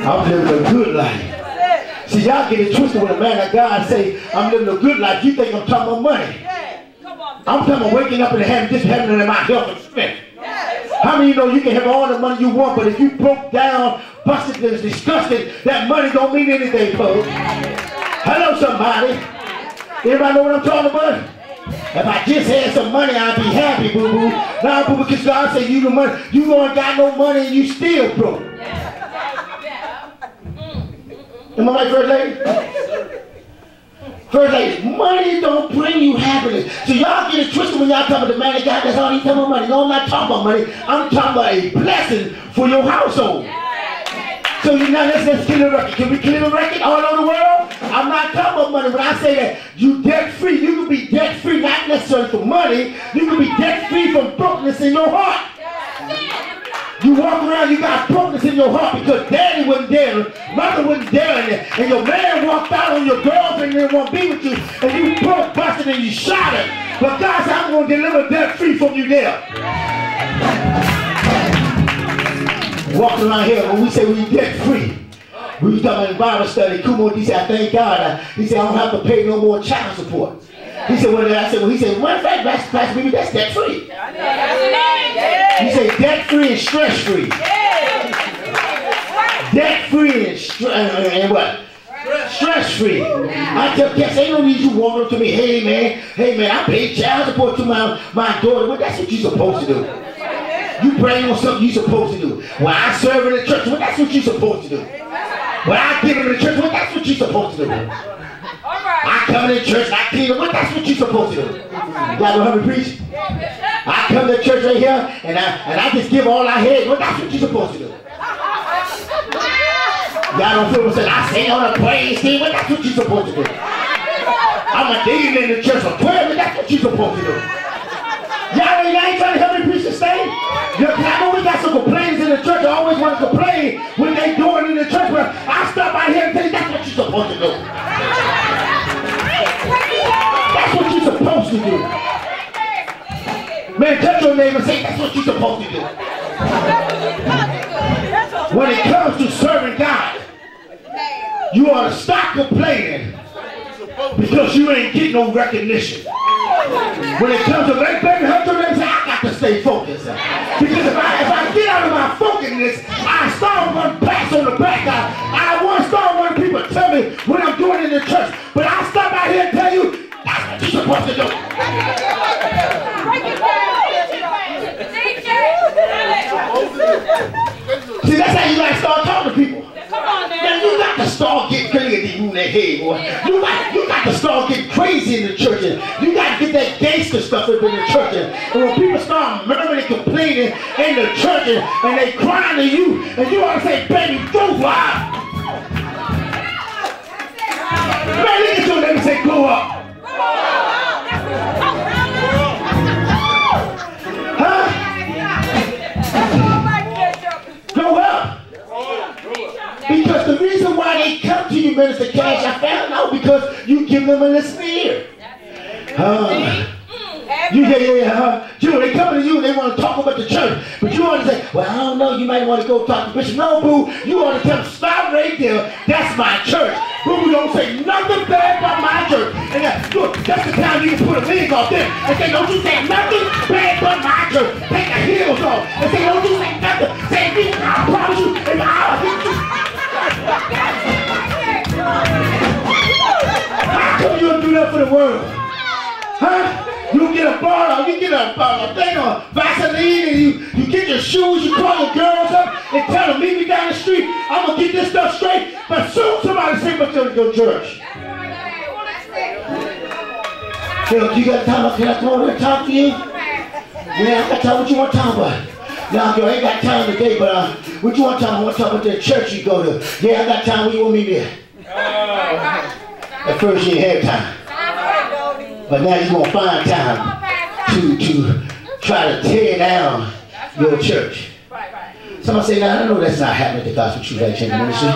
I'm living a good life. See, y'all get it twisted when a man of God say, I'm living a good life. You think I'm talking about money. I'm talking about waking up and having it in my health and strength. How many of you know you can have all the money you want, but if you broke down, busted, and disgusted, that money don't mean anything, folks. Hello, somebody. Everybody know what I'm talking about? If I just had some money, I'd be happy, boo-boo. Nah, boo-boo, because God said you the money. You ain't got no money and you still broke. Am I right, First Lady? First Lady, money don't bring you happiness. So y'all get it twisted when y'all talk about the man of God. That's all he's talking about money. No, I'm not talking about money. I'm talking about a blessing for your household. So you know, let's clear the record. Can we clear the record all over the world? I'm not talking about money. When I say that you debt free, you can be debt free not necessarily for money. You can be debt free from brokenness in your heart. You walk around, you got brokenness in your heart because daddy wasn't there, mother wasn't there, and your man walked out on your girlfriend and didn't want to be with you, and you broke, busted, and you shot her. But God said, I'm going to deliver debt free from you there. Walking around here, when we say we debt free, we was talking in Bible study, Kumo, he said, I thank God. He said, I don't have to pay no more child support. He said, well, I said, well, he said, one fact, Pastor Baby, that's debt free. He said, debt free and stress free. Debt free and what? Stress free. I tell cats, ain't no need you walking up to me, hey man, I pay child support to my daughter. Well, that's what you're supposed to do. You bring on something you're supposed to do. Well, I serve in the church. Well, that's what you're supposed to do. Well, I give in the church. Well, that's what you're supposed to do. I come to church and I clean up. Well, that's what you're supposed to do. Y'all know how to preach? I come to church right here and I just give all I had. Well, that's what you're supposed to do. Y'all don't feel what I'm saying. I sing on a praise team. Well, that's what you're supposed to do. I'm a deacon in the church for 12. Well, that's what you're supposed to do. Y'all ain't trying to help me preach this thing? I know we got some complaints in the church. I always want to complain when they doing in the church, but I stop out here and tell you that's what you're supposed to do. That's what you're supposed to do. Man, touch your neighbor and say that's what you're supposed to do. When it comes to serving God, you ought to stop complaining because you ain't getting no recognition. When it comes to baby, hurt your neighbor, say I got to stay focused. Because if I get out of my focusedness, I start one pats on the back. I want to start one people tell me what I'm doing in the church. But I stop out here and tell you, that's what you're supposed to do. See, that's how you got to start talking to people. Come on, man. Man, you got to start getting crazy in that head, boy. You got to start getting crazy in the church. You got to get that gangster stuff up in the church. And when people start murmuring and complaining in the church and they crying to you, and you ought to say, baby, go wild. Man, look at your neighbor and say, go up. Huh? Go up. Because the reason why they come to you, Minister Cash, I found out because you give them a listening ear. They come to you and they want to talk about the church. But you want to say, well, I don't know, you might want to go talk to Bishop. No, boo, you want to tell them, stop right there. That's my church. Boo, don't say nothing bad about my church. And look, that's the time you can put a wig off there and say, don't you say nothing bad about my church. Take the heels off and say, don't you say nothing. Say, me, I promise you, and I'll hit you. How come you don't do that for the world? Huh? You get a bottle, you get a thing of Vaseline, and you get your shoes, you call your girls up and tell them, meet me down the street, I'm going to get this stuff straight. But soon somebody say, but your church. Phil, you got time? Can I come over and talk to you? Yeah, I got time. What you want to talk about? No, girl, I ain't got time today, but what you want to talk about? I want to talk about the church you go to. Yeah, I got time. Where you want me there? At first you ain't had time. But now you're going to find time to try to tear down your church. Somebody say, now I know that's not happening at the Gospel Truth Life Changing Ministry.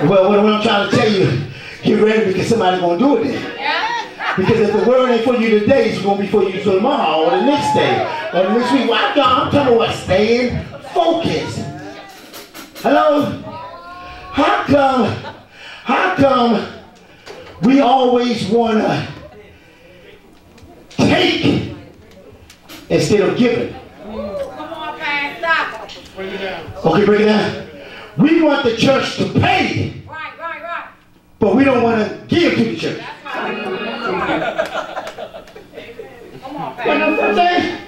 Well, what I'm trying to tell you, get ready because somebody's going to do it then. Because if the word ain't for you today, it's going to be for you tomorrow or the next day or the next week. Well, I'm talking about staying focused. Hello? How come we always want to take instead of giving? Come on, Pastor. Break it down. Okay, break it down. We want the church to pay, Right. but we don't want to give to the church. That's right. Come on, You know what I'm Pastor. saying?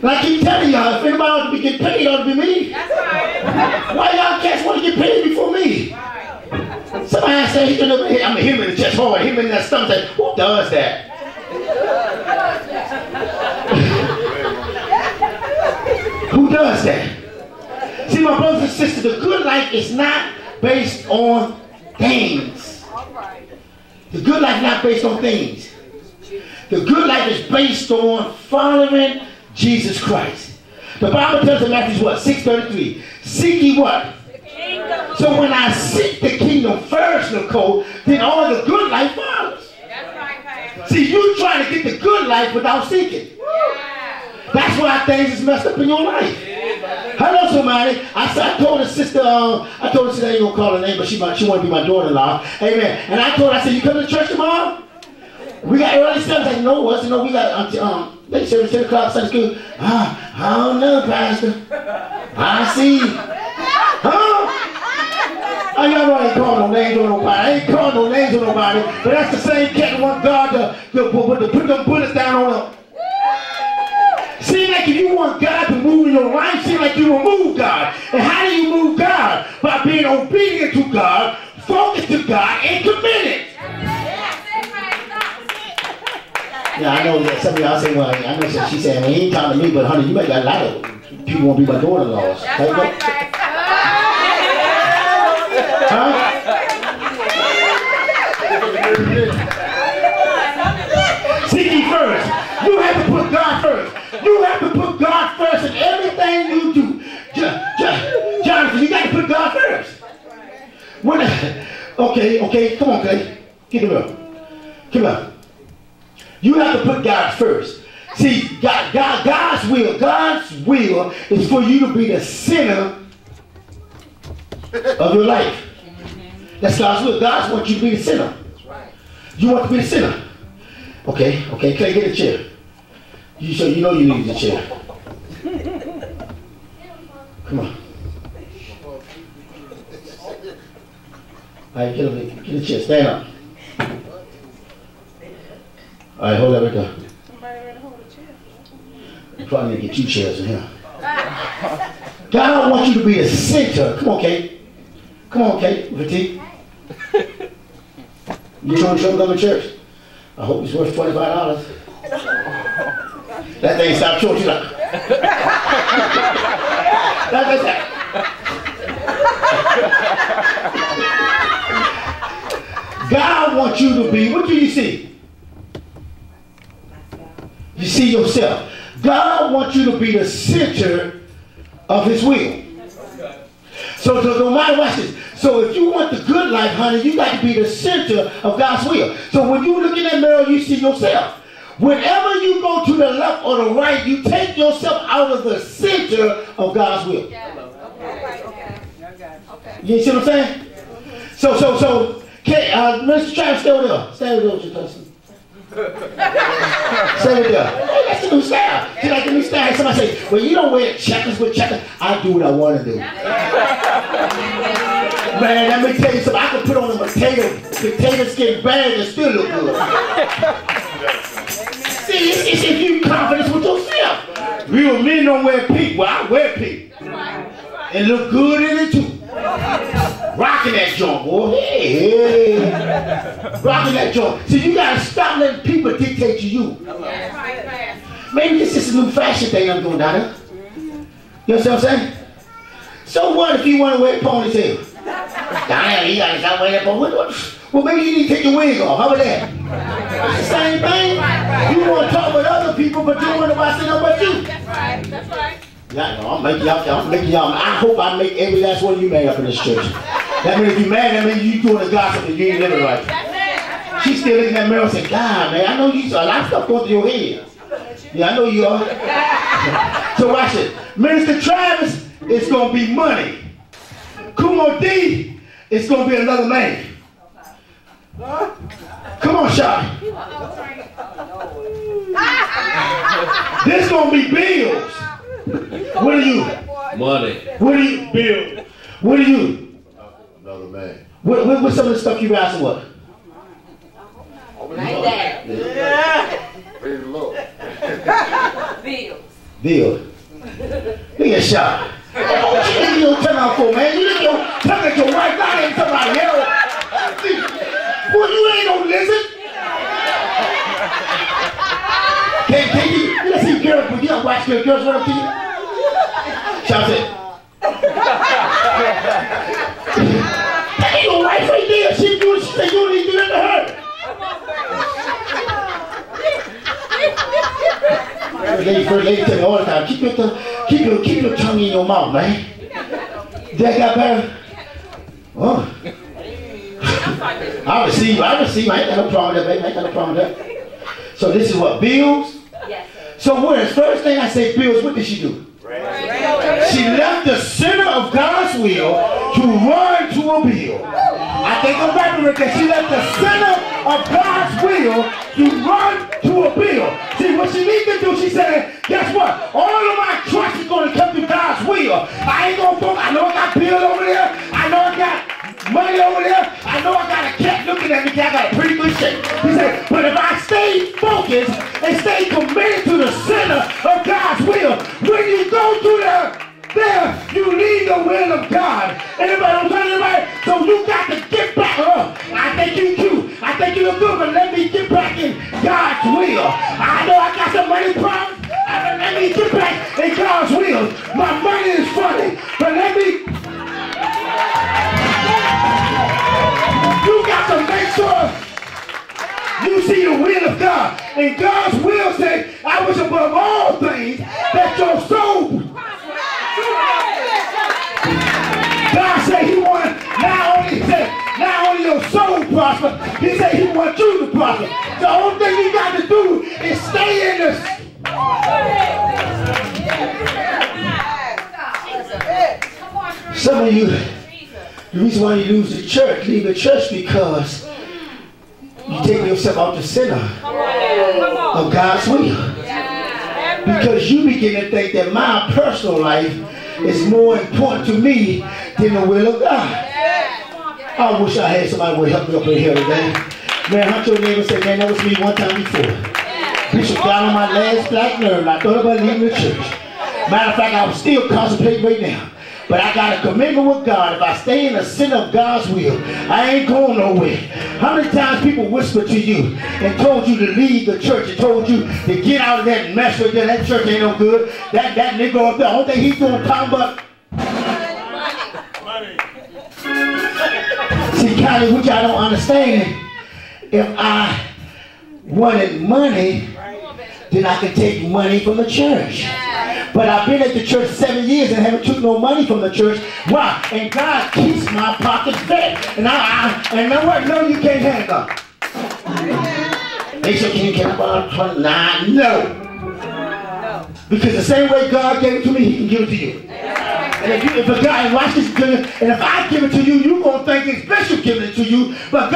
And I keep telling y'all, if anybody ought to be getting paid, it ought to be me. That's right. Why y'all cats want to get paid before me? Right. Somebody say, I'm going to hit him in the chest hard, hit him in that stomach. Say, who does that? Who does that? See, my brothers and sisters, the good life is not based on things. The good life is not based on things. The good life is based on following Jesus Christ. The Bible tells us in Matthew what? 6:33. Seek ye what? So when I seek the kingdom first, Nicole, then all the good life follows. That's right, Pastor. See, you trying to get the good life without seeking. Yeah. That's why things is messed up in your life. Hello, somebody. I told the sister, I ain't gonna call her name, but she want to be my daughter-in-law. Amen. And I told her, I said, you come to church tomorrow? We got early service. Like, no, what's we got late service 10 o'clock Sunday school. I don't know, Pastor. I see. Huh? I y'all know I ain't calling no names on nobody. I ain't calling no names on nobody. But that's the same cat that want God to put them bullets down on them. Seem like if you want God to move in your life, seem like you remove God. And how do you move God? By being obedient to God, focused to God, and committed. Yeah, I know that some of y'all say, well, I know she said, well, he ain't talking to me, but honey, you might got a lot of people want to be my daughter-in-laws. That's right, Pastor. Huh? Seek ye first. You have to put God first. You have to put God first in everything you do. Jonathan, you got to put God first. Okay, come on, Clay. Get him up. Come on. You have to put God first. See, God's will is for you to be the center of your life. That's God's will. God wants you to be the center. You want to be the center. Okay, Clay, get a chair. You know you need a chair. Come on. All right, get a chair. Stand up. All right, hold that right there. Somebody ready to hold a chair. You probably need to get 2 chairs in here. God wants you to be the center. Come on, Kate. Come on, Kate. With a T. You trying to come to church? I hope it's worth $25. That thing stopped short. She's like, that's that. God wants you to be, what do you see? You see yourself. God wants you to be the center of his will. So no matter what this. So if you want the good life, honey, you got to be the center of God's will. So when you look in that mirror, you see yourself. Whenever you go to the left or the right, you take yourself out of the center of God's will. You see what I'm saying? So, Mr. Travis, stay over there. Stay over there with your cousin. Stay over there. Hey, that's the new style. See, like the new style. Somebody say, well, you don't wear checkers with checkers. I do what I want to do. Man, let me tell you something. I can put on a potato skin bag and still look good. See, it's if you confident with yourself. Real men don't wear pink. Well, I wear pink. And look good in it too. Rocking that joint, boy. Hey. Rocking that joint. See, you got to stop letting people dictate to you. Maybe this is a new fashion thing I'm doing down there. You know what I'm saying? So what if you want to wear a ponytail? Damn, you got to stop wearing that ponytail. Well, maybe you need to take your wig off. How about that? It's the same thing. You want to talk with other people, but you don't want nobody to say nothing about you. That's right. Yeah, no, I'm making y'all. I hope I make every last one of you mad up in this church. That means if you mad, that means you doing the gossip and you ain't living right. She's still looking at that mirror and saying, God, man, I know you saw a lot of stuff going through your head. Yeah, I know you are. So watch it. Minister Travis, it's going to be money. Kumo D, it's going to be another man. Come on, Shotty. This going to be bills. What are you? Money. What are you? Bill. What are you? Another man. What's some of the stuff you asking what? Like that. Praise the Lord. Bills. Bill. Look at Shot. What you don't turn out for, man? You need to turn at your wife out and somebody else. Boy, you ain't gonna listen. Can you see girls, but you don't watch girls run up to you? Shout it. That ain't your wife right there. She do what she say. You don't need to do that to her. First lady tell me all the time, keep your tongue in your mouth, man. That got better? Oh. I receive. I ain't got no problem with that, baby. I ain't got no problem with that. So this is what, bills? Yes, So where's first thing I say bills, what did she do? She left the center of God's will to run to a bill. I think I'm right with that. She left the center of God's will to run to a bill. See, what she needs to do, she said, guess what? All of my trust is going to come through God's will. I ain't going to I know I got bills over there. I know I got money over there. I know I got a cat looking at me. I got a pretty good shape. He said, but if I stay focused and stay committed to the center of God's will, when you go to there, you leave the will of God. Anybody, I'm telling anybody, so you got to get back up. I think you cute. I think you look good, but let me get back in God's will. I know I got some money problems. Let me get back in God's will. My money is funny, but let me. You got to make sure you see the will of God. And God's will says, I wish above all things that your soul. God said he wanted not only your soul prosper, he said he wants you to prosper. The only thing you got to do is stay in this. Some of you, the reason why you leave the church because you take yourself out the center of God's will. Because you begin to think that my personal life is more important to me than the will of God. I wish I had somebody who would help me up in here today. Man, hunt your neighbor and say, man, that was me one time before. Bishop got on my last black nerve. I thought about leaving the church. Matter of fact, I was still contemplating right now. But I got a commitment with God. If I stay in the center of God's will, I ain't going nowhere. How many times people whispered to you and told you to leave the church and told you to get out of that mess right there? That church ain't no good. That nigga up there, the only thing he's doing talking about money. See, Connie, which I don't understand. If I wanted money, then I could take money from the church. But I've been at the church 7 years and haven't took no money from the church. Why? And God keeps my pockets fat. And and know what? No, you can't have God. They said, can you get about 29? No. Because the same way God gave it to me, he can give it to you. And if a guy, watch this, and if I give it to you, you're going to think it's special giving it to you. But God